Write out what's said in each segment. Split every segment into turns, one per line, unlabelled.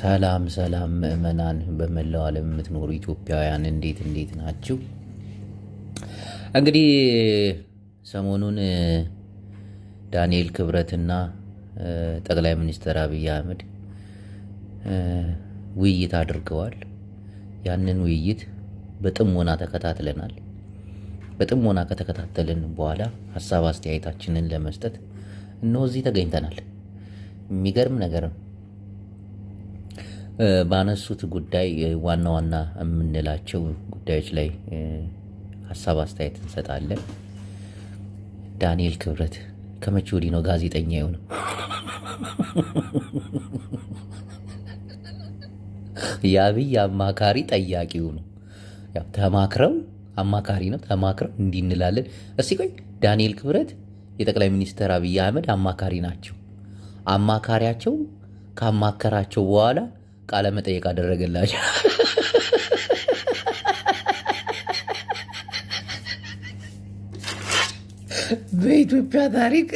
ሰላም ሰላም ምዕመናን በመላው ዓለም የምትኖሩ ኢትዮጵያውያን እንዴት ናችሁ? እንግዲህ ሰሞኑን ዳንኤል ክብረትና ጠቅላይ ሚኒስትር አብይ አህመድ ውይይት አድርገዋል። ያንን ውይይት በጥሞና ተከታትለናል። በጥሞና ከተከታተልን በኋላ ሀሳብ አስተያየታችንን ለመስጠት እነሆ እዚህ ተገኝተናል። የሚገርም ነገር ነው። ባነሱት ጉዳይ ዋና ዋና የምንላቸው ጉዳዮች ላይ ሀሳብ አስተያየት እንሰጣለን። ዳንኤል ክብረት ከመቼ ወዲህ ነው ጋዜጠኛ የሆነው? የአብይ አማካሪ ጠያቂው ነው። ያው ተማክረው አማካሪ ነው። ተማክረው እንዲህ እንላለን። እስቲ ቆይ ዳንኤል ክብረት የጠቅላይ ሚኒስትር አብይ አህመድ አማካሪ ናቸው። አማካሪያቸው ካማከራቸው በኋላ ቃለ መጠየቅ አደረገላቸው። በኢትዮጵያ ታሪክ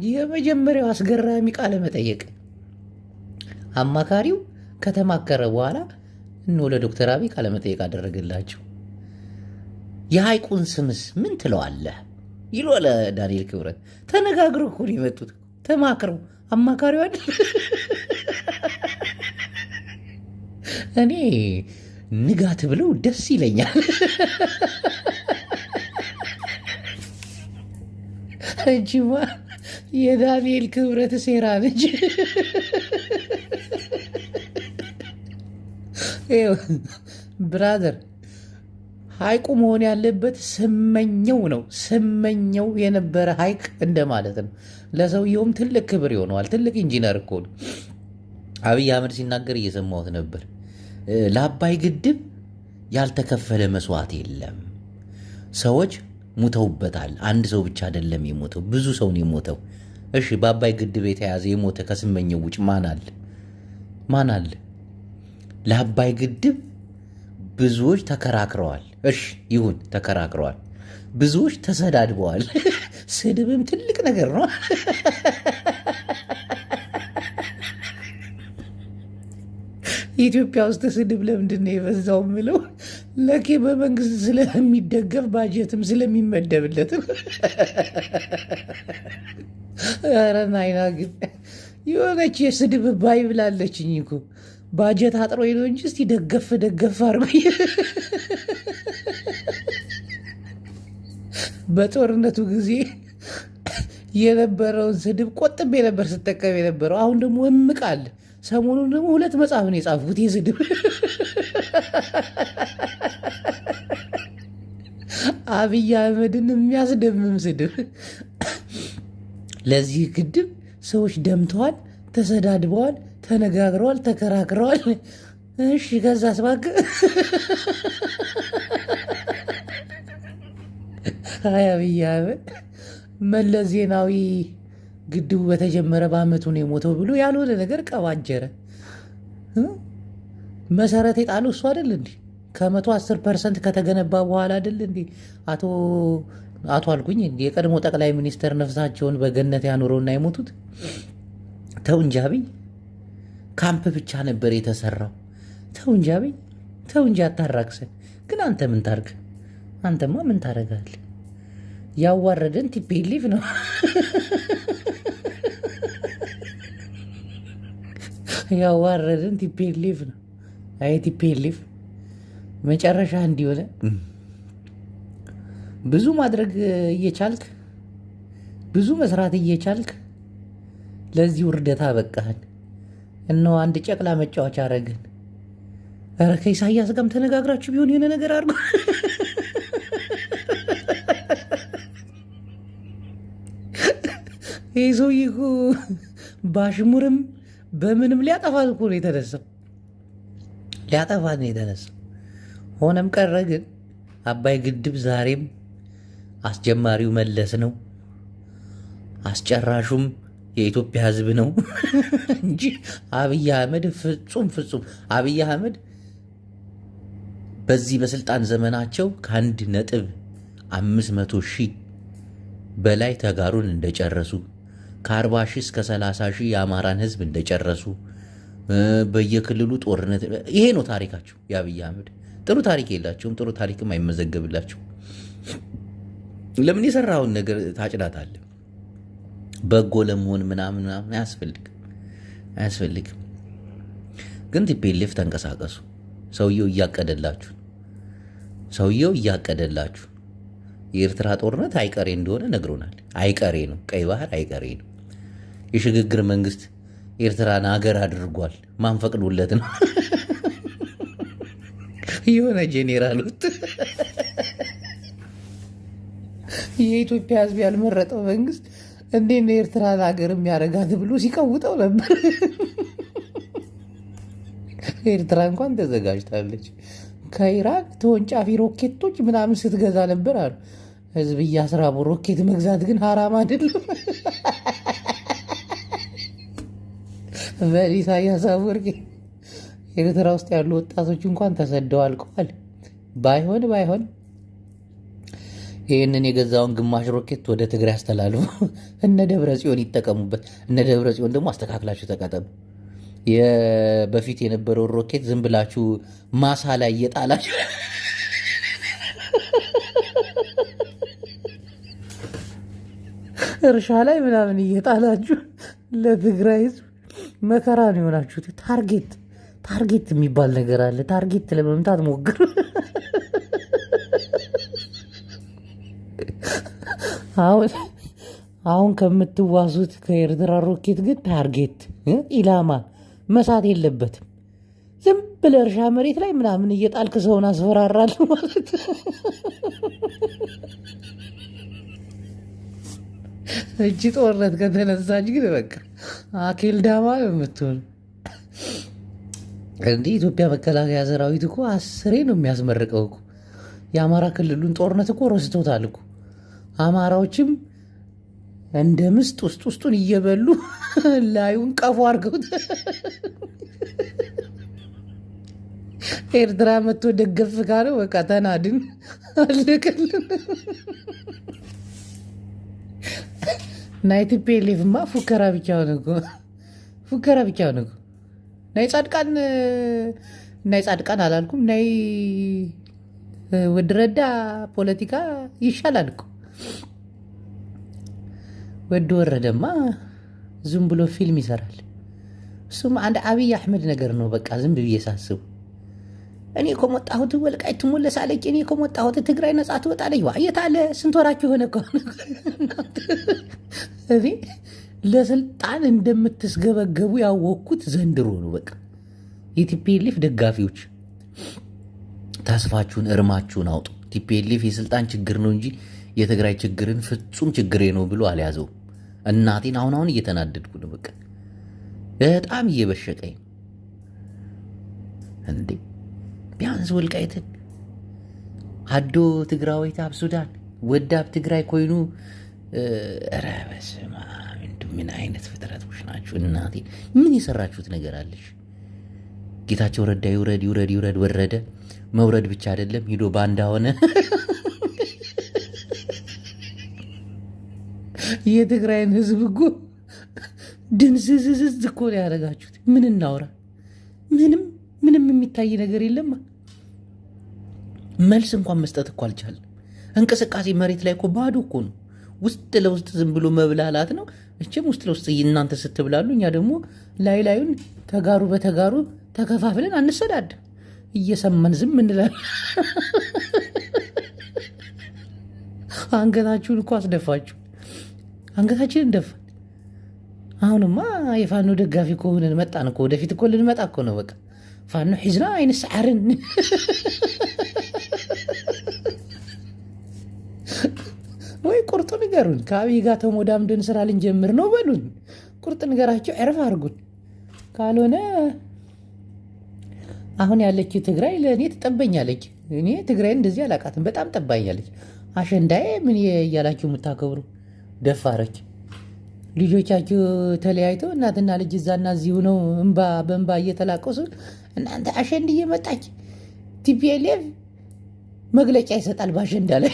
የመጀመሪያው አስገራሚ ቃለ መጠየቅ። አማካሪው ከተማከረ በኋላ እነሆ ለዶክተር አብይ ቃለ መጠየቅ አደረገላቸው። የሐይቁን ስምስ ምን ትለዋለህ ይሎ ለዳንኤል ክብረት። ተነጋግረው እኮ ነው የመጡት። ተማክረው አማካሪው አይደል? እኔ ንጋት ብለው ደስ ይለኛል እንጂማ የዳንኤል ክብረት ሴራ ነች። ብራዘር ሐይቁ መሆን ያለበት ስመኘው ነው። ስመኘው የነበረ ሐይቅ እንደማለት ነው። ለሰውየውም ትልቅ ክብር ይሆነዋል። ትልቅ ኢንጂነር እኮ ነው። አብይ አህመድ ሲናገር እየሰማሁት ነበር። ለአባይ ግድብ ያልተከፈለ መስዋዕት የለም። ሰዎች ሙተውበታል። አንድ ሰው ብቻ አይደለም የሞተው፣ ብዙ ሰው ነው የሞተው። እሺ በአባይ ግድብ የተያዘ የሞተ ከስመኘው ውጭ ማን አለ? ማን አለ? ለአባይ ግድብ ብዙዎች ተከራክረዋል። እሺ ይሁን ተከራክረዋል። ብዙዎች ተሰዳድበዋል። ስድብም ትልቅ ነገር ነው። ኢትዮጵያ ውስጥ ስድብ ለምንድን ነው የበዛው የምለው ለኬ በመንግስት ስለሚደገፍ ባጀትም ስለሚመደብለትም። ኧረ ናይና ግን የሆነች የስድብ ባይ ብላለችኝ እኮ ባጀት አጥሮ ነው እንጂ እስቲ ደገፍ አርጎኝ። በጦርነቱ ጊዜ የነበረውን ስድብ ቆጥቤ ነበር ስጠቀም የነበረው። አሁን ደግሞ እምቃል። ሰሞኑን ደግሞ 2 መጽሐፍ ነው የጻፍኩት የስድብ። አብይ አህመድን የሚያስደምም ስድብ። ለዚህ ግድብ ሰዎች ደምተዋል፣ ተሰዳድበዋል፣ ተነጋግረዋል፣ ተከራክረዋል። እሺ ከዛ ስባክ አብይ አህመድ መለስ ዜናዊ ግድቡ በተጀመረ በአመቱ ነው የሞተው ብሎ ያልሆነ ነገር ቀባጀረ። መሰረት የጣሉ እሱ አይደል እንዴ? ከ110% ከተገነባ በኋላ አይደል እንዴ? አቶ አልኩኝ እንዴ የቀድሞ ጠቅላይ ሚኒስትር ነፍሳቸውን በገነት ያኑረውና የሞቱት። ተው እንጂ አብይ፣ ካምፕ ብቻ ነበር የተሰራው። ተው እንጂ አብይ፣ ተው እንጂ አታራክሰን። ግን አንተ ምን ታርግ? አንተማ ምን ታረጋለህ? ያዋረደን ቲፔሊፍ ነው። ያዋረደን ቲፔሊፍ ነው። አይ ቲፔሊፍ መጨረሻ እንዲሆነ ብዙ ማድረግ እየቻልክ ብዙ መስራት እየቻልክ ለዚህ ውርደታ በቃህን። እነሆ አንድ ጨቅላ መጫወቻ አረግን። ኧረ ከኢሳያስ ጋርም ተነጋግራችሁ ቢሆን የሆነ ነገር አድርጎ ይህ ሰውዬ እኮ ባሽሙርም በምንም ሊያጠፋት እኮ ነው የተነሳው። ሊያጠፋት ነው የተነሳው። ሆነም ቀረ ግን አባይ ግድብ ዛሬም አስጀማሪው መለስ ነው፣ አስጨራሹም የኢትዮጵያ ሕዝብ ነው እንጂ አብይ አህመድ ፍጹም አብይ አህመድ በዚህ በስልጣን ዘመናቸው ከ1.5 ሚሊዮን በላይ ተጋሩን እንደጨረሱ ከ40 ሺህ እስከ 30 ሺህ የአማራን ህዝብ እንደጨረሱ በየክልሉ ጦርነት። ይሄ ነው ታሪካቸው። የአብይ አህመድ ጥሩ ታሪክ የላቸውም። ጥሩ ታሪክም አይመዘገብላቸው። ለምን የሰራውን ነገር ታጭዳታለህ? በጎ ለመሆን ምናምን አያስፈልግም። ግን ቲፒኤልኤፍ ተንቀሳቀሱ። ሰውየው እያቀደላችሁ የኤርትራ ጦርነት አይቀሬ እንደሆነ ነግሮናል። አይቀሬ ነው። ቀይ ባህር አይቀሬ ነው። የሽግግር መንግስት ኤርትራን ሀገር አድርጓል። ማን ፈቅዶለት ነው? የሆነ ጄኔራሉት የኢትዮጵያ ህዝብ ያልመረጠው መንግስት እንዴት ነው ኤርትራን ሀገር የሚያረጋት ብሎ ሲቀውጠው ነበር። ኤርትራ እንኳን ተዘጋጅታለች። ከኢራን ተወንጫፊ ሮኬቶች ምናምን ስትገዛ ነበር አሉ። ህዝብ እያስራቡ ሮኬት መግዛት ግን ሀራም አይደለም። በኢሳያስ አፈወርቂ ኤርትራ ውስጥ ያሉ ወጣቶች እንኳን ተሰደው አልቀዋል። ባይሆን ይህንን የገዛውን ግማሽ ሮኬት ወደ ትግራይ አስተላልፉ። እነ ደብረ ጽዮን ይጠቀሙበት። እነ ደብረ ጽዮን ደግሞ አስተካክላችሁ ተቀጠሙ። በፊት የነበረውን ሮኬት ዝም ብላችሁ ማሳ ላይ እየጣላችሁ እርሻ ላይ ምናምን እየጣላችሁ ለትግራይ ህዝብ መከራ ነው የሆናችሁት። ታርጌት የሚባል ነገር አለ። ታርጌት ለመምታት ሞክሩ። አሁን ከምትዋሱት ከኤርትራ ሮኬት ግን ታርጌት ኢላማ መሳት የለበትም። ዝም ብለህ እርሻ መሬት ላይ ምናምን እየጣልክ ሰውን አስፈራራለሁ ማለት እጅ ጦርነት ከተነሳች ግን በቃ አኬልዳማ ነው የምትሆን። እንዲህ ኢትዮጵያ መከላከያ ሰራዊት እኮ 10 ነው የሚያስመርቀው እኮ። የአማራ ክልሉን ጦርነት እኮ ረስቶታል እኮ። አማራዎችም እንደ ምስጥ ውስጡን እየበሉ ላዩን ቀፎ አድርገውት ኤርትራ መጥቶ ደገፍ ካለው በቃ ተናድን አለቀልን። ናይ ቲፒኤልኤፍማ ፉከራ ብቻ ሆነ እኮ። ናይ ጻድቃን አላልኩም። ናይ ወድረዳ ፖለቲካ ይሻላል እኮ። ወድ ወረደማ ዝም ብሎ ፊልም ይሰራል። እሱም አንድ አብይ አሕመድ ነገር ነው። በቃ ዝም ብዬ ሳስቡ እኔ ከመጣሁት ወልቃይት ትሞለሳለች፣ እኔ ከመጣሁት ትግራይ ነጻ ትወጣለች። የት አለ? ስንት ወራችሁ ሆነ እኮ እኔ ለስልጣን እንደምትስገበገቡ ያወቅኩት ዘንድሮ ነው። በቃ የቲፒኤልኤፍ ደጋፊዎች ተስፋችሁን እርማችሁን አውጡ። ቲፒኤልኤፍ የስልጣን ችግር ነው እንጂ የትግራይ ችግርን ፍጹም ችግሬ ነው ብሎ አልያዘው። እናቴን አሁን እየተናደድኩ ነው። በቃ በጣም እየበሸቀኝ እንዴ። ቢያንስ ወልቃይትን አዶ ትግራዊት ኣብ ሱዳን ወዳብ ትግራይ ኮይኑ ኧረ በስመ አብ ምን አይነት ፍጥረቶች ናችሁ? እናቴ ምን የሰራችሁት ነገር አለሽ? ጌታቸው ረዳ ይውረድ ወረደ። መውረድ ብቻ አይደለም ሂዶ ባንዳ ሆነ። የትግራይን ህዝብ እኮ ድንዝዝዝ እኮ ነው ያደረጋችሁት። ምን እናውራ? ምንም የሚታይ ነገር የለም። መልስ እንኳን መስጠት እኮ አልቻለም። እንቅስቃሴ መሬት ላይ እኮ ባዶ እኮ ነው። ውስጥ ለውስጥ ዝም ብሎ መብላላት ነው። እችም ውስጥ ለውስጥ እናንተ ስትብላሉ፣ እኛ ደግሞ ላዩን ተጋሩ በተጋሩ ተከፋፍለን አንሰዳድ እየሰማን ዝም እንላለን። አንገታችሁን እኮ አስደፋችሁ። አንገታችንን እንደፋን። አሁንማ የፋኖ ደጋፊ እኮ ሆነን መጣን እኮ። ወደፊት እኮ ልንመጣ እኮ ነው። በቃ ፋኖ ሒዝና አይንሰዓርን። ወይ ቁርጡ ንገሩን። ከአብይ ጋር ተሞዳምደን ስራ ልንጀምር ነው በሉን። ቁርጥ ንገራቸው፣ ዕርፍ አድርጉን። ካልሆነ አሁን ያለችው ትግራይ ለእኔ ትጠበኛለች። እኔ ትግራይን እንደዚህ አላቃትም። በጣም ጠባኛለች። አሸንዳዬ ምን እያላችሁ የምታከብሩ ደፋረች። ልጆቻችሁ ተለያይተው እናትና ልጅ እዛና እዚሁ ነው እንባ በእንባ እየተላቀሱ፣ እናንተ አሸንድ እየመጣች ቲፒኤልኤፍ መግለጫ ይሰጣል በአሸንዳ ላይ።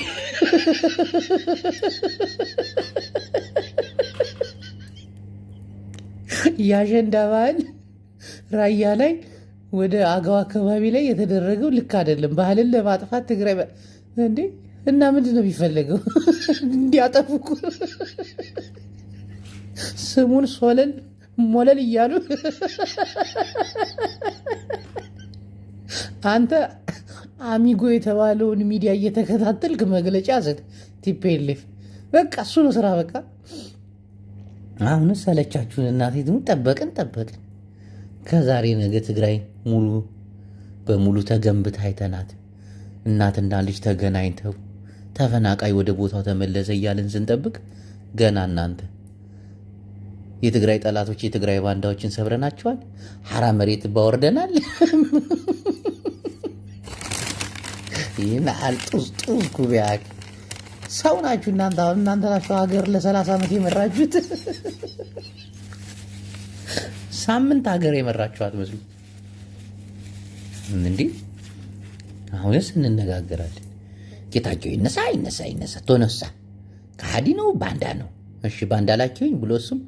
የአሸንዳ ባህል ራያ ላይ ወደ አገው አካባቢ ላይ የተደረገው ልክ አይደለም። ባህልን ለማጥፋት ትግራይ እንዴ! እና ምንድን ነው የሚፈለገው? እንዲያጠፉ ስሙን ሶለል ሞለል እያሉ አንተ አሚጎ የተባለውን ሚዲያ እየተከታተልክ መግለጫ ሰጥ። ቲፔሌፍ በቃ እሱ ነው ስራ። በቃ አሁን ሰለቻችሁን። እናቴ ጠበቅን ከዛሬ ነገ ትግራይ ሙሉ በሙሉ ተገንብታ አይተናት እናትና ልጅ ተገናኝተው ተፈናቃይ ወደ ቦታው ተመለሰ እያልን ስንጠብቅ ገና እናንተ የትግራይ ጠላቶች የትግራይ ባንዳዎችን ሰብረናቸዋል። ሐራ መሬት ባወርደናል። ይህን አልጡዝ ኩቢያክ ሰው ናችሁ እናንተ። አሁን እናንተ ናችሁ ሀገር ለ30 ዓመት የመራችሁት። ሳምንት ሀገር የመራችኋት መስሉ እንዲህ። አሁንስ እንነጋገራለን። ጌታቸው ይነሳ ቶነሳ ከሃዲ ነው ባንዳ ነው። እሺ ባንዳ ላኪውኝ ብሎ እሱም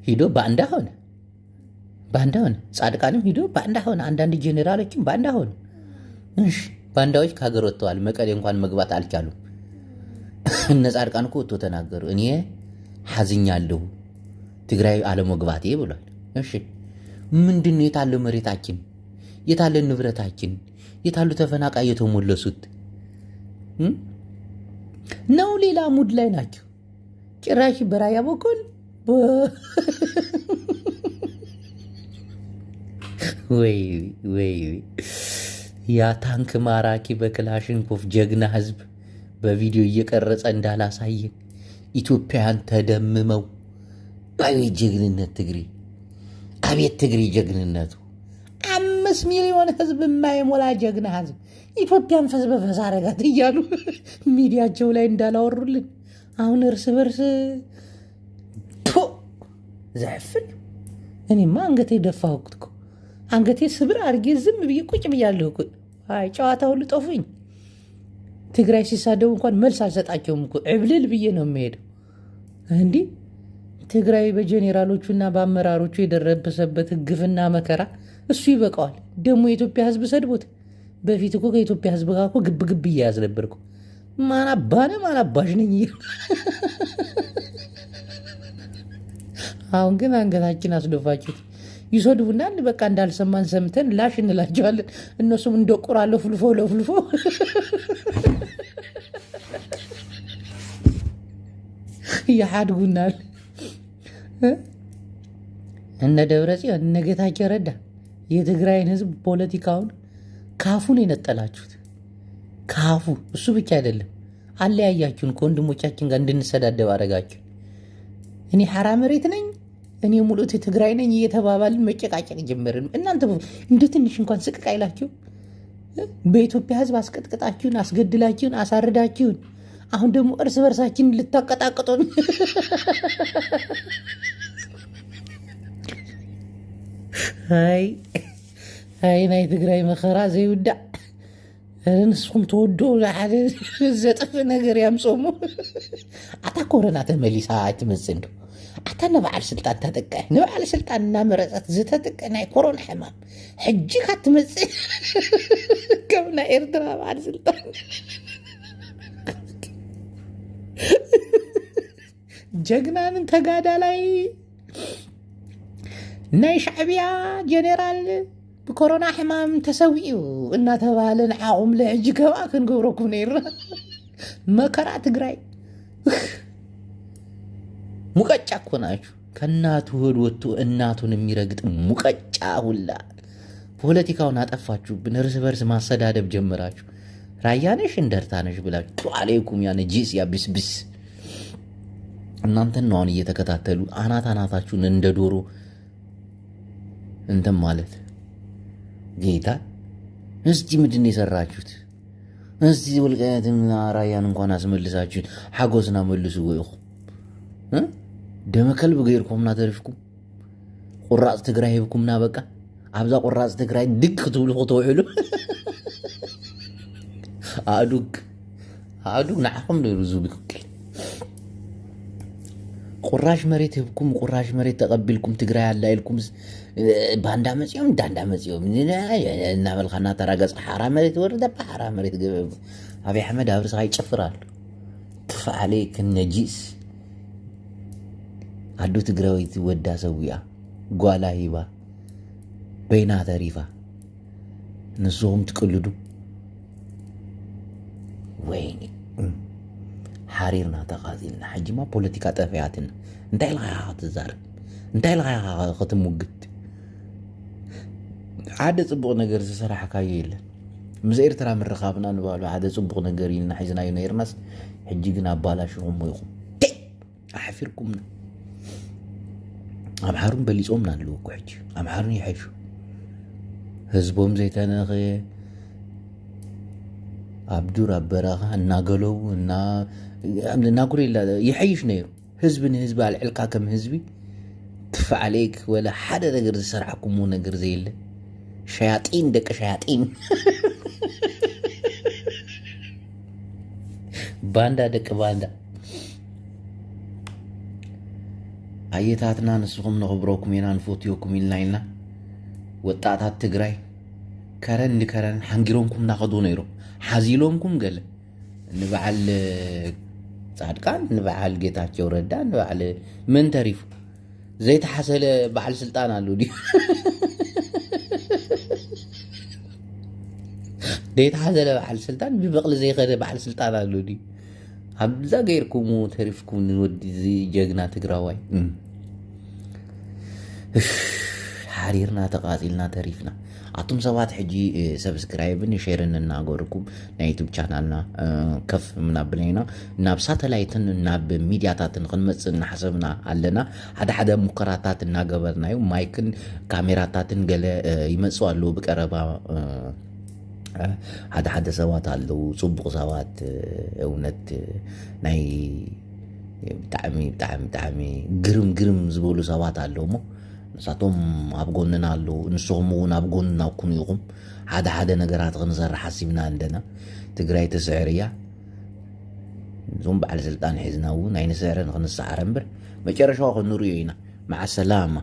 ሂዶ ባንዳ ሆነ። ጻድቃንም ሂዶ ባንዳ ሆነ። አንዳንድ ጄኔራሎችም ባንዳ ሆነ። እሺ ባንዳዎች ከሀገር ወጥተዋል። መቀሌ እንኳን መግባት አልቻሉም። እነ ጻድቃን እኮ ወጥቶ ተናገሩ። እኔ ሐዝኛለሁ ትግራይ አለመግባቴ ብሏል። እሺ ምንድን ነው? የታለ መሬታችን? የታለ ንብረታችን? የታሉ ተፈናቃይ የተሞለሱት ነው? ሌላ ሙድ ላይ ናቸው። ጭራሽ በራያ በኩል ወይ ያ ታንክ ማራኪ በክላሽንኮቭ ጀግና ህዝብ በቪዲዮ እየቀረጸ እንዳላሳየን ኢትዮጵያን ተደምመው አቤት ጀግንነት ትግሬ! አቤት ትግሬ ጀግንነቱ! 5 ሚሊዮን ህዝብ የማይሞላ ጀግና ህዝብ ኢትዮጵያን ፈስ በፈስ አረጋት እያሉ ሚዲያቸው ላይ እንዳላወሩልን አሁን እርስ በርስ ዘፍን። እኔማ አንገቴ ደፋሁት እኮ አንገቴ ስብር አድርጌ ዝም ብዬ ቁጭ ብያለሁ እኮ። አይ ጨዋታ ሁሉ ጠፉኝ። ትግራይ ሲሳደቡ እንኳን መልስ አልሰጣቸውም እኮ እብልል ብዬ ነው የሚሄደው። እንዲህ ትግራይ በጄኔራሎቹና በአመራሮቹ የደረሰበት ግፍና መከራ እሱ ይበቃዋል። ደግሞ የኢትዮጵያ ህዝብ ሰድቦት በፊት እኮ ከኢትዮጵያ ህዝብ ጋር እኮ ግብ እያያዝ ነበር እኮ። ማናባሽ ነኝ። አሁን ግን አንገታችን አስደፋችሁት። ይሰድቡናል። በቃ እንዳልሰማን ሰምተን ላሽ እንላቸዋለን። እነሱም እንደቆራለሁ ፍልፎ ያድጉናል። እነ ደብረጽዮን እነ ጌታቸው ረዳ የትግራይን ህዝብ ፖለቲካውን ካፉን የነጠላችሁት። ካፉ እሱ ብቻ አይደለም፣ አለያያችሁን። ከወንድሞቻችን ጋር እንድንሰዳደብ አደረጋችሁ። እኔ ሐራ መሬት ነኝ፣ እኔ ሙሉት ትግራይ ነኝ እየተባባልን መጨቃጨቅ ጀመርን። እናንተ እንደ ትንሽ እንኳን ስቅቅ አይላችሁ? በኢትዮጵያ ህዝብ አስቀጥቅጣችሁን፣ አስገድላችሁን፣ አሳርዳችሁን። አሁን ደግሞ እርስ በርሳችን ልታቀጣቅጡን። አይ ናይ ትግራይ መኸራ ዘይውዳእ ንስኩም ተወዶ ሓደ ዘጠፍ ነገር ያምጾሙ። አታ ኮረና ተመሊሳ ትመጽእ እንዶ አታ ነባዓል ስልጣን ተጠቃይ ነባዓል ስልጣን እናመረፀት ዝተጠቃይ ናይ ኮሮና ሕማም ሕጂ ካትመጽእ ከም ናይ ኤርትራ በዓል ስልጣን ጀግናንን ተጋዳላይ ናይ ሻዕቢያ ጀኔራል ብኮሮና ሕማም ተሰዊኡ እናተባሃለ ንዓቑም ለሕጂ ከማ ክንገብረኩም ነይርና። መከራ ትግራይ ሙቀጫ እኮ ናችሁ። ከእናቱ ሆድ ወጥቶ እናቱን የሚረግጥ ሙቀጫ ሁላ። ፖለቲካውን አጠፋችሁብን። እርስ በርስ ማሰዳደብ ጀመራችሁ። ራያነሽ እንደርታነሽ ብላችሁ አሌይኩም ያነ ጂስ ያብስብስ። እናንተን ነው አሁን እየተከታተሉ አናታችሁን እንደ ዶሮ እንትን ማለት። ጌታ እስቲ ምንድን የሰራችሁት? እስቲ ወልቃይትና ራያን እንኳን አስመልሳችሁን ሓጎስና መልሱ ወይኹም ደመከልብ ገይርኩምና ተሪፍኩም ቁራፅ ትግራይ ሂብኩምና በቃ ኣብዛ ቁራፅ ትግራይ ድቅ ክትብሉ ክትውዕሉ ኣዱግ ንዓኹም ነይሩ ዝብክል ቁራሽ መሬት ህብኩም ቁራሽ መሬት ተቀቢልኩም ትግራይ አላ ኢልኩም ባንዳ መጽዮም ዳንዳ መጽዮም እናበልካና ተራገጽ ሓራ መሬት ወርደ ሓራ መሬት አብይ አሕመድ አብርስ ይጨፍራል ትፋዓሌ ከነጂስ አዱ ትግራዊት ወዳ ሰውያ ጓላ ሂባ በይና ተሪፋ ንሱም ትቅልዱ ወይኔ حريرنا تقاتلنا حجما بوليتيكا تفياتنا انتي لغا تزارب انتي لغا ختم وقت عادة صبغ نقر صراحة كايل مزير ترى من رخابنا نبالو عادة صبغ نقر يلنا حيزنا ينيرناس حجيقنا بالاشهم ويقوم احفركمنا امحارون بليس امنا نلوكو حجي امحارون يحجو هزبهم زيتانا غي عبدور عبراها الناقلو الناقلو يحيش نيرو هزب على العلقة كم هزبي تفع عليك ولا حدا نقر سرعكم مو نقر زي اللي شياطين دك شياطين باندا دك باندا أيتاتنا نسوهم نغبروكم ينا نفوتيوكم يلنا وطاعتات تقراي كرن حنجرونكم ناخدو نيرو حزيلومكم قال نبعل صادقان نبعل جيتاچو ردا نبعل من تعرف زي تحصل بعل سلطان قالوا دي ديت حصل بعل سلطان بيبقل زي خد بعل سلطان قالوا دي ابزا غيركم تعرفكم نودي زي جغنا تግራዋይ حريرنا تقاتلنا تعرفنا አቱም ሰባት ሕጂ ሰብስክራይብን ሼርን እናጎርኩም ናይ ዩቲዩብ ቻናልና ከፍ ምናብለና ናብ ሳተላይትን ናብ ሚዲያታትን ክንመጽ እናሐሰብና ኣለና ሓደ ሙከራታት እናገበርናዩ ማይክን ካሜራታትን ገለ ይመጹ አሉ በቀረባ ሓደ ሰባት አሉ ጽቡቅ ሰባት እውነት ናይ ብጣዕሚ ግርም ዝበሉ ሰባት ኣለውሞ نساتهم أبغون نالو نسومون أبغون ناكون يقوم هذا نجارات غنزر حسيبنا عندنا تجري تسعرية زوم بعد سلطان حزناون عين سعر غنص عرمبر ما جرى شو غنورينا مع السلامة